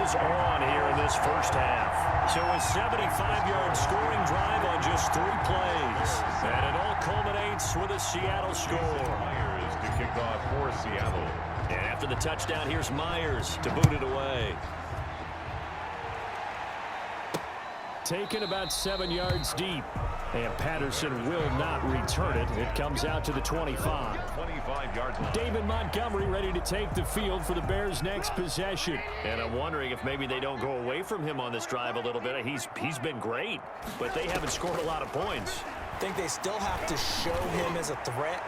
is on here in this first half. So a 75-yard scoring drive on just 3 plays. And it all culminates with a Seattle score. Myers to kick off for Seattle. And after the touchdown, here's Myers to boot it away. Taken about 7 yards deep. And Patterson will not return it. It comes out to the 25. 25-yard line. David Montgomery ready to take the field for the Bears' next possession. And I'm wondering if maybe they don't go away from him on this drive a little bit. He's been great, but they haven't scored a lot of points. I think they still have to show him as a threat.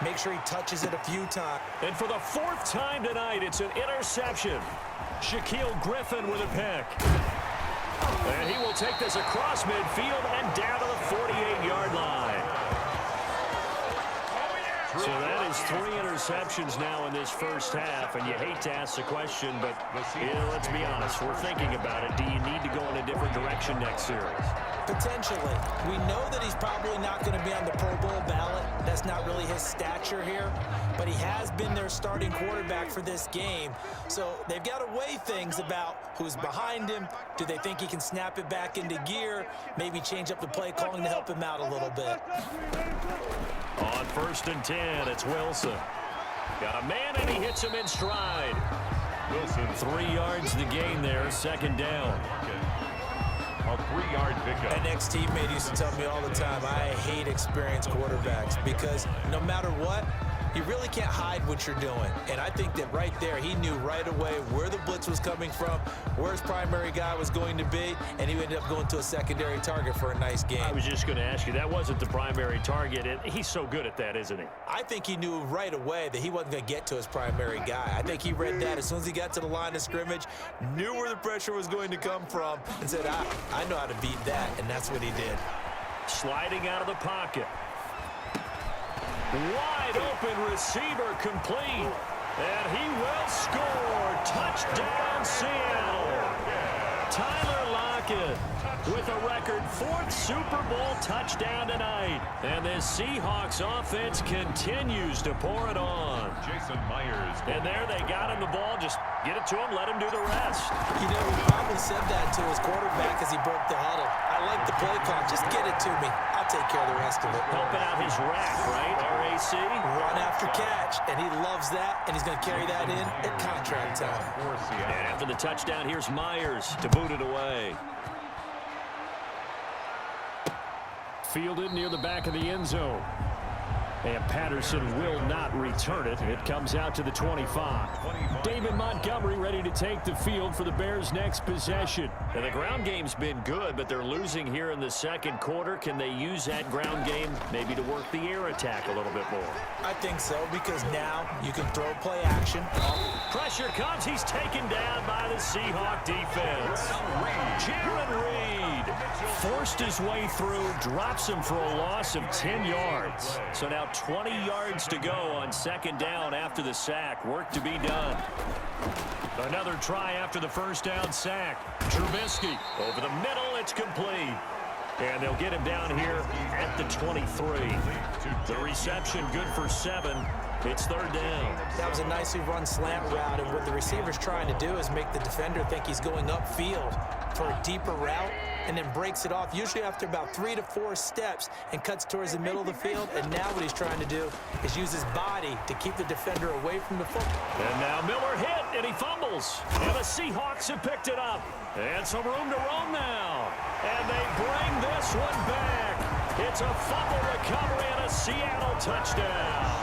Make sure he touches it a few times. And for the 4th time tonight, it's an interception. Shaquille Griffin with a pick. And he will take this across midfield and down to the 48-yard line. So that is 3 interceptions now in this first half, and you hate to ask the question, but let's be honest, we're thinking about it. Do you need to go in a different direction next series? Potentially. We know that he's probably not going to be on the Pro Bowl ballot. That's not really his stature here, but he has been their starting quarterback for this game. So they've got to weigh things about who's behind him. Do they think he can snap it back into gear? Maybe change up the play calling to help him out a little bit. On 1st and 10, it's Wilson. Got a man, and he hits him in stride. Wilson. 3 yards to gain there, 2nd down. A 3-yard pickup. An ex-teammate used to tell me all the time, I hate experienced quarterbacks because no matter what, you really can't hide what you're doing. And I think that right there, he knew right away where the blitz was coming from, where his primary guy was going to be, and he ended up going to a secondary target for a nice game. I was just going to ask you, that wasn't the primary target, and he's so good at that, isn't he? I think he knew right away that he wasn't going to get to his primary guy. I think he read that as soon as he got to the line of scrimmage, knew where the pressure was going to come from, and said, I know how to beat that, and that's what he did. Sliding out of the pocket. Wide open receiver complete. And he will score. Touchdown, Seattle. Tyler Lockett with a record 4th Super Bowl touchdown tonight. And this Seahawks offense continues to pour it on. Jason Myers. And there they got him the ball. Just get it to him, let him do the rest. You know, he probably said that to his quarterback as he broke the huddle. I like the play call. Just get it to me. I'll take care of the rest of it. Helping out his rack, right? RAC. Run after catch, and he loves that, and he's going to carry that in at contract time. And after the touchdown, here's Myers to boot it away. Fielded near the back of the end zone. And Patterson will not return it. It comes out to the 25. David Montgomery ready to take the field for the Bears' next possession. And the ground game's been good, but they're losing here in the 2nd quarter. Can they use that ground game maybe to work the air attack a little bit more? I think so, because now you can throw play action. Pressure comes. He's taken down by the Seahawk defense. Jaron Reed forced his way through, drops him for a loss of 10 yards. So now 20 yards to go on 2nd down after the sack. Work to be done. Another try after the 1st down sack. Trubisky over the middle. It's complete. And they'll get him down here at the 23. The reception good for 7. It's 3rd down. That was a nicely run slant route, and what the receiver's trying to do is make the defender think he's going upfield for a deeper route, and then breaks it off, usually after about 3 to 4 steps, and cuts towards the middle of the field. And now what he's trying to do is use his body to keep the defender away from the football. And now Miller hit, and he fumbles. And the Seahawks have picked it up. And some room to roam now. And they bring this one back. It's a fumble recovery and a Seattle touchdown.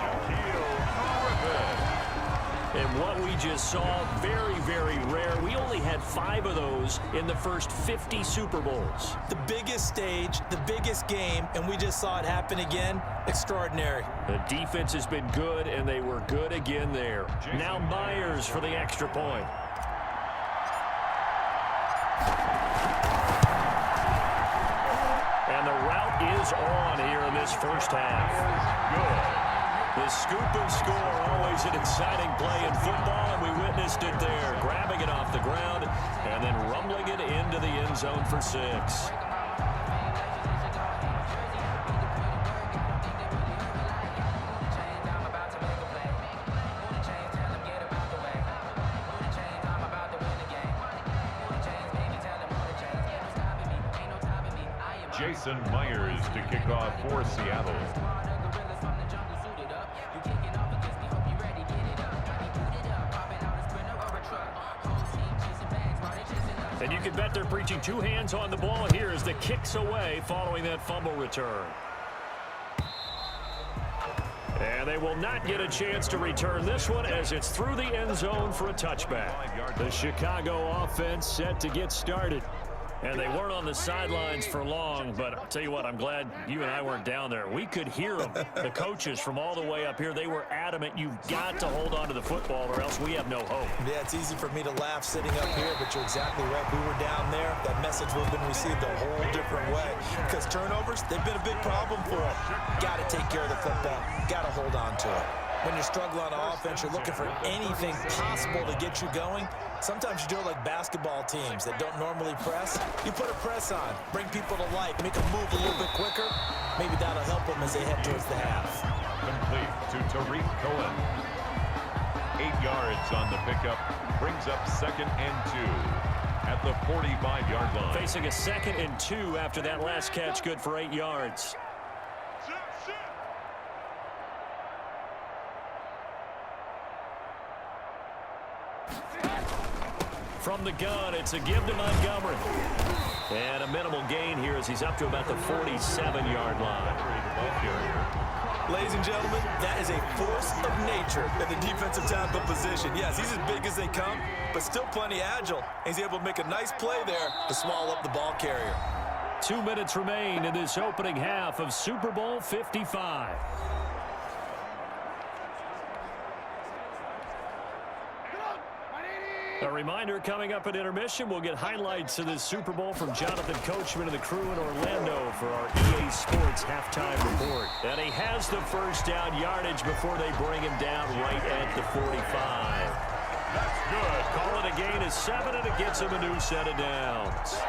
And what we just saw, very, very rare. We only had 5 of those in the first 50 Super Bowls. The biggest stage, the biggest game, and we just saw it happen again. Extraordinary. The defense has been good, and they were good again there. Now Myers for the extra point. And the route is on here in this first half. Good. The scoop and score, always an exciting play in football, and we witnessed it there. Grabbing it off the ground and then rumbling it into the end zone for 6. Jason Myers to kick off for Seattle. And you can bet they're preaching two hands on the ball here as the kick's away following that fumble return. And they will not get a chance to return this one as it's through the end zone for a touchback. The Chicago offense set to get started. And they weren't on the sidelines for long, but I'll tell you what, I'm glad you and I weren't down there. We could hear them, the coaches from all the way up here. They were adamant, you've got to hold on to the football or else we have no hope. Yeah, it's easy for me to laugh sitting up here, but you're exactly right. We were down there. That message would have been received a whole different way because turnovers, they've been a big problem for them. Got to take care of the football. Got to hold on to it. When you're struggling on offense, you're looking for anything possible to get you going. Sometimes you do it like basketball teams that don't normally press. You put a press on, bring people to life, make them move a little bit quicker. Maybe that'll help them as they head towards the half. Complete to Tariq Cohen. 8 yards on the pickup. Brings up 2nd and 2 at the 45-yard line. Facing a 2nd and 2 after that last catch, good for 8 yards. From the gun, it's a give to Montgomery. And a minimal gain here as he's up to about the 47-yard line. Ladies and gentlemen, that is a force of nature in the defensive tackle position. Yes, he's as big as they come, but still plenty agile. He's able to make a nice play there to swallow up the ball carrier. 2 minutes remain in this opening half of Super Bowl 55. A reminder, coming up at intermission, we'll get highlights of this Super Bowl from Jonathan Coachman and the crew in Orlando for our EA Sports halftime report. And he has the first down yardage before they bring him down right at the 45. That's good. Call it a gain of 7, and it gets him a new set of downs.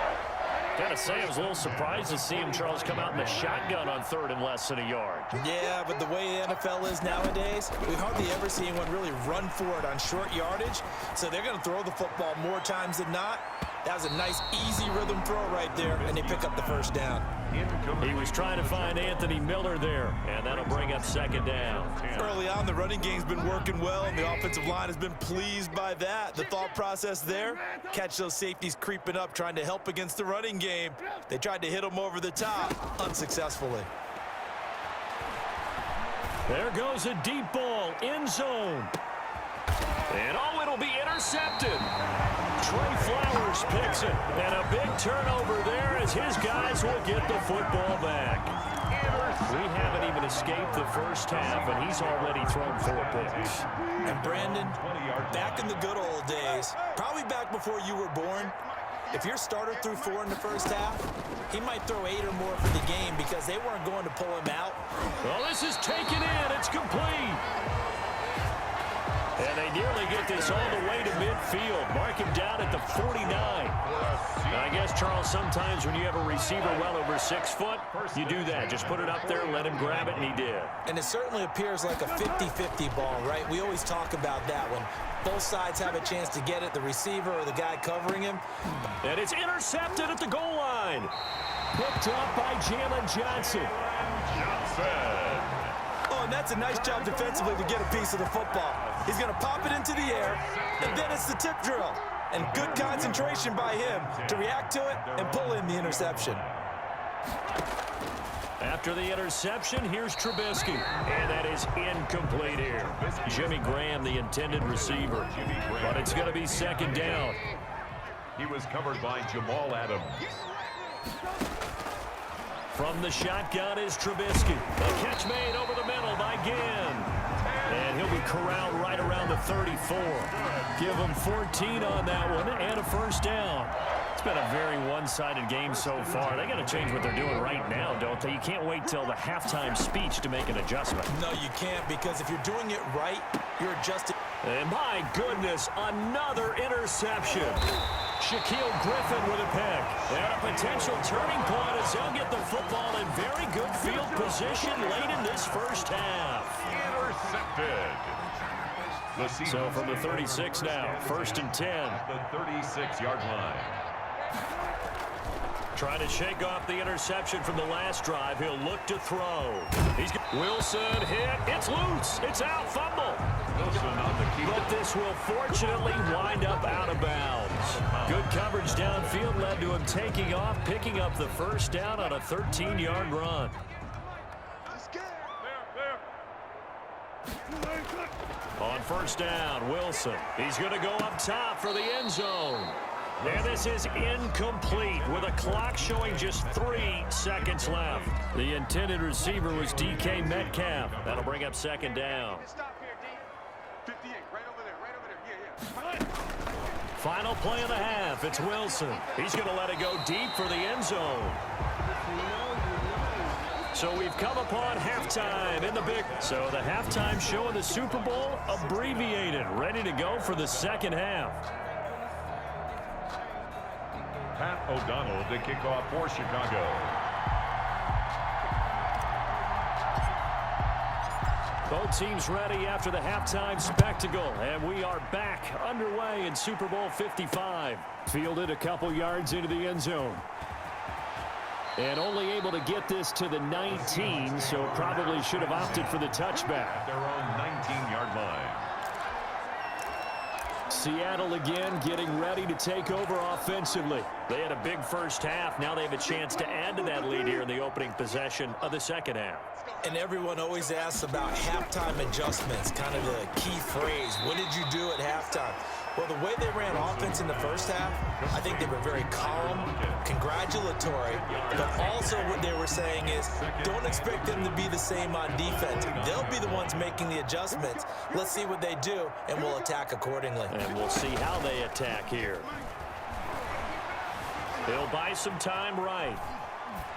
Gotta say, I was a little surprised to see him, Charles, come out in the shotgun on 3rd and less than a yard. Yeah, but the way the NFL is nowadays, we hardly ever see anyone really run for it on short yardage. So they're going to throw the football more times than not. That was a nice, easy rhythm throw right there, and they pick up the first down. He was trying to find Anthony Miller there, and that'll bring up 2nd down. Early on, the running game's been working well, and the offensive line has been pleased by that. The thought process there, catch those safeties creeping up, trying to help against the running game. They tried to hit them over the top, unsuccessfully. There goes a deep ball, end zone. And oh, it'll be intercepted. Trey Flowers picks it. And a big turnover there as his guys will get the football back. We haven't even escaped the first half, and he's already thrown 4 picks. And Brandon, back in the good old days, probably back before you were born, if your starter threw 4 in the first half, he might throw 8 or more for the game because they weren't going to pull him out. Well, this is taken in. It's complete. And they nearly get this all the way to midfield. Mark him down at the 49. Now, I guess, Charles, sometimes when you have a receiver well over 6 foot, you do that. Just put it up there, let him grab it, and he did. And it certainly appears like a 50-50 ball, right? We always talk about that when both sides have a chance to get it, the receiver or the guy covering him. And it's intercepted at the goal line. Picked up by Jalen Johnson. Oh, and that's a nice job defensively to get a piece of the football. He's going to pop it into the air, and then it's the tip drill. And good concentration by him to react to it and pull in the interception. After the interception, here's Trubisky. And that is incomplete here. Jimmy Graham, the intended receiver. But it's going to be 2nd down. He was covered by Jamal Adams. From the shotgun is Trubisky. The catch made over the middle by Ginn. And he'll be corralled right around the 34. Give him 14 on that one and a first down. It's been a very one-sided game so far. They got to change what they're doing right now, don't they? You can't wait till the halftime speech to make an adjustment. No, you can't, because if you're doing it right, you're adjusting. And my goodness, another interception. Shaquille Griffin with a pick. And a potential turning point as they'll get the football in very good field position late in this first half. Intercepted. So from the 36 now, 1st and 10. The 36-yard line. Trying to shake off the interception from the last drive. He'll look to throw. Wilson hit. It's loose. It's out. Fumble. Wilson on the key. But this will fortunately wind up out of bounds. Good coverage downfield led to him taking off, picking up the first down on a 13-yard run. On first down, Wilson. He's going to go up top for the end zone. And this is incomplete with a clock showing just 3 seconds left. The intended receiver was DK Metcalf. That'll bring up second down. Final play of the half. It's Wilson. He's going to let it go deep for the end zone. So we've come upon halftime in the big. So the halftime show in the Super Bowl abbreviated, ready to go for the second half. Pat O'Donnell to kick off for Chicago. Both teams ready after the halftime spectacle, and we are back underway in Super Bowl 55. Fielded a couple yards into the end zone. And only able to get this to the 19, so probably should have opted for the touchback. At their own 19-yard line. Seattle again getting ready to take over offensively. They had a big first half. Now they have a chance to add to that lead here in the opening possession of the second half. And everyone always asks about halftime adjustments, kind of the key phrase. What did you do at halftime? Well, the way they ran offense in the first half, I think they were very calm, congratulatory, but also what they were saying is don't expect them to be the same on defense. They'll be the ones making the adjustments. Let's see what they do, and we'll attack accordingly. And we'll see how they attack here. He'll buy some time right.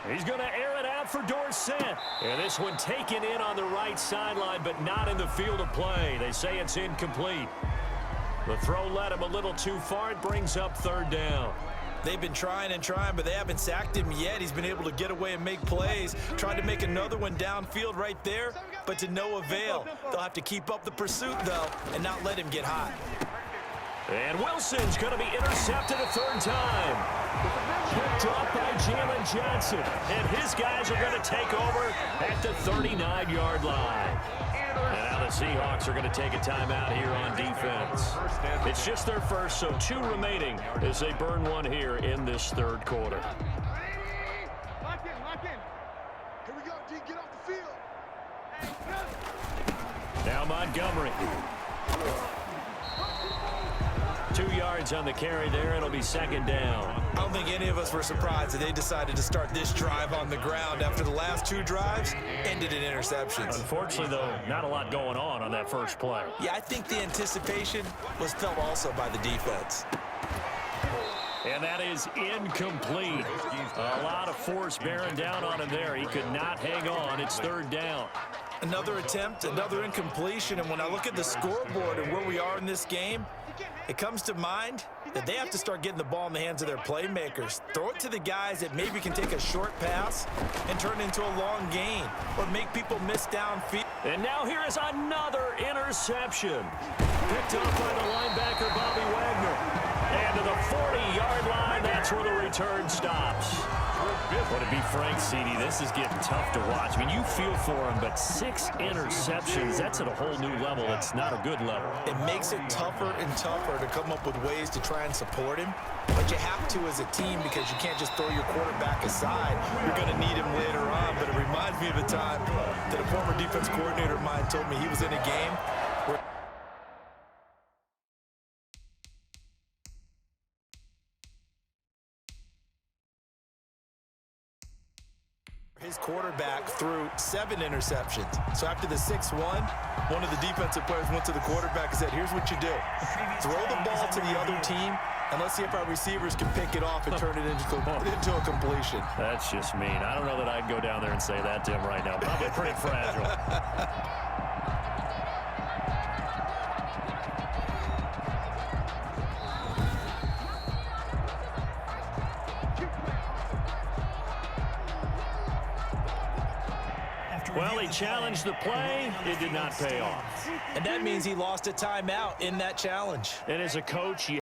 He's going to air it out for Dorsett. And this one taken in on the right sideline, but not in the field of play. They say it's incomplete. The throw led him a little too far. It brings up third down. They've been trying and trying, but they haven't sacked him yet. He's been able to get away and make plays. Tried to make another one downfield right there, but to no avail. They'll have to keep up the pursuit, though, and not let him get hot. And Wilson's going to be intercepted a third time. Picked up by Jalen Johnson. And his guys are going to take over at the 39-yard line. And now the Seahawks are going to take a timeout here on defense. It's just their first, so 2 remaining as they burn one here in this third quarter. Lock in. Here we go, D, get off the field. Now Montgomery. 2 yards on the carry there. It'll be second down. I don't think any of us were surprised that they decided to start this drive on the ground after the last 2 drives ended in interceptions. Unfortunately, though, not a lot going on that first play. Yeah, I think the anticipation was felt also by the defense. And that is incomplete. A lot of force bearing down on him there. He could not hang on. It's third down. Another attempt, another incompletion, and when I look at the scoreboard and where we are in this game, it comes to mind that they have to start getting the ball in the hands of their playmakers. Throw it to the guys that maybe can take a short pass and turn it into a long gain or make people miss downfield. And now here is another interception. Picked up by the linebacker, Bobby Wagner. And to the 40-yard line, that's where the return stops. Well, to be frank, CD, this is getting tough to watch. I mean, you feel for him, but 6 interceptions, that's at a whole new level. It's not a good level. It makes it tougher and tougher to come up with ways to try and support him. But you have to as a team because you can't just throw your quarterback aside. You're going to need him later on. But it reminds me of a time that a former defense coordinator of mine told me he was in a game where his quarterback threw 7 interceptions. So after the 6-1, one of the defensive players went to the quarterback and said, here's what you do. Throw the ball to the other team, and let's see if our receivers can pick it off and turn it into a completion. That's just mean. I don't know that I'd go down there and say that to him right now. Probably pretty fragile. Well, he challenged the play. It did not pay off. And that means he lost a timeout in that challenge. And as a coach,